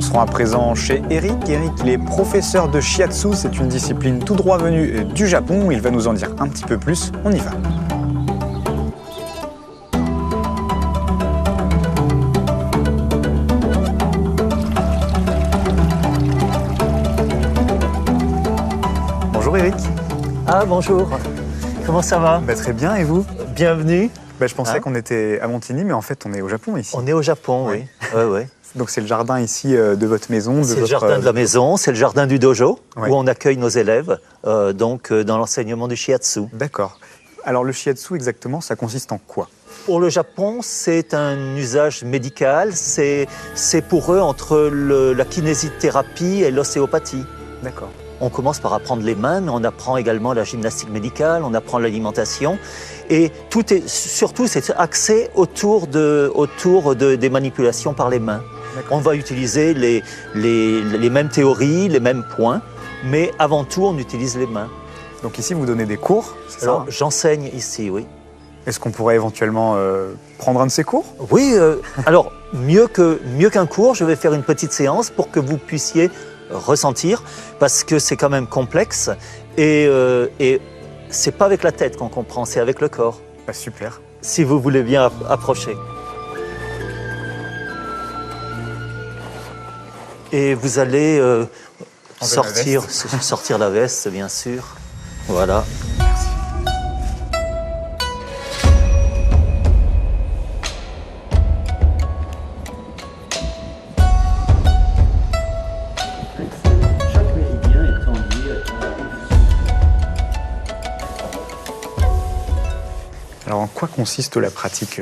serons à présent chez Eric. Eric, il est professeur de shiatsu. C'est une discipline tout droit venue du Japon. Il va nous en dire un petit peu plus. On y va. Bonjour Eric. Ah bonjour, comment ça va? Très bien, et vous? Bienvenue. Je pensais qu'on était à Montigny, mais en fait on est au Japon ici. On est au Japon, oui. Ouais. Donc c'est le jardin ici de votre maison. C'est le jardin de la maison, c'est le jardin du dojo, Ouais. où on accueille nos élèves dans l'enseignement du shiatsu. D'accord. Alors le shiatsu exactement, ça consiste en quoi? Pour le Japon, c'est un usage médical, c'est pour eux entre la kinésithérapie et l'ostéopathie. D'accord. On commence par apprendre les mains, mais on apprend également la gymnastique médicale, on apprend l'alimentation. Et surtout, c'est axé autour des manipulations par les mains. On va utiliser les mêmes théories, les mêmes points, mais avant tout, on utilise les mains. Donc ici, vous donnez des cours, c'est ça? Alors, j'enseigne ici, oui. Est-ce qu'on pourrait éventuellement prendre un de ces cours? Oui, alors, mieux qu'un cours, je vais faire une petite séance pour que vous puissiez ressentir, parce que c'est quand même complexe, et c'est pas avec la tête qu'on comprend, c'est avec le corps. Super. Si vous voulez bien approcher. Et vous allez sortir la veste, bien sûr. Voilà. Chaque méridien est lié à Alors en quoi consiste la pratique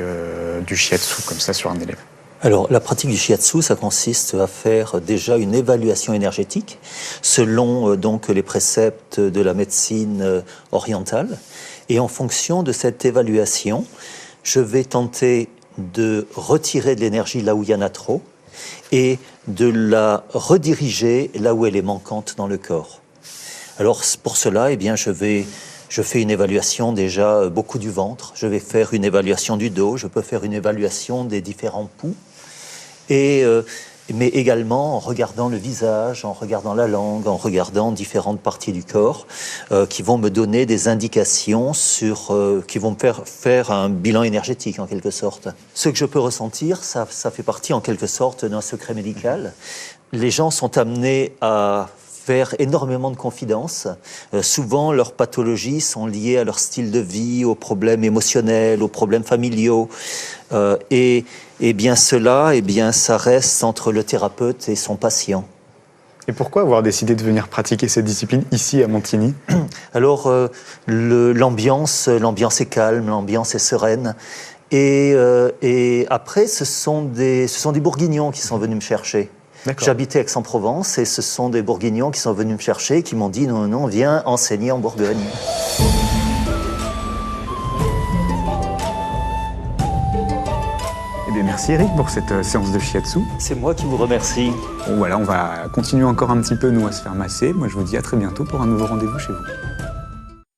du shiatsu comme ça sur un élève? Alors, la pratique du shiatsu, ça consiste à faire déjà une évaluation énergétique selon donc les préceptes de la médecine orientale. Et en fonction de cette évaluation, je vais tenter de retirer de l'énergie là où il y en a trop et de la rediriger là où elle est manquante dans le corps. Alors, pour cela, je fais une évaluation déjà beaucoup du ventre, je vais faire une évaluation du dos, je peux faire une évaluation des différents pouls, mais également en regardant le visage, en regardant la langue, en regardant différentes parties du corps qui vont me donner des indications qui vont me faire un bilan énergétique en quelque sorte. Ce que je peux ressentir, ça fait partie en quelque sorte d'un secret médical. Les gens sont amenés à faire énormément de confidences. Souvent, leurs pathologies sont liées à leur style de vie, aux problèmes émotionnels, aux problèmes familiaux. Et bien cela, ça reste entre le thérapeute et son patient. Et pourquoi avoir décidé de venir pratiquer cette discipline ici à Montigny? Alors, l'ambiance est calme, l'ambiance est sereine. Et après, ce sont des Bourguignons qui sont venus me chercher. J'habitais Aix-en-Provence et ce sont des Bourguignons qui sont venus me chercher et qui m'ont dit non, viens enseigner en Bourgogne. Merci Eric pour cette séance de shiatsu. C'est moi qui vous remercie. Bon, voilà, on va continuer encore un petit peu nous à se faire masser. Moi je vous dis à très bientôt pour un nouveau rendez-vous chez vous.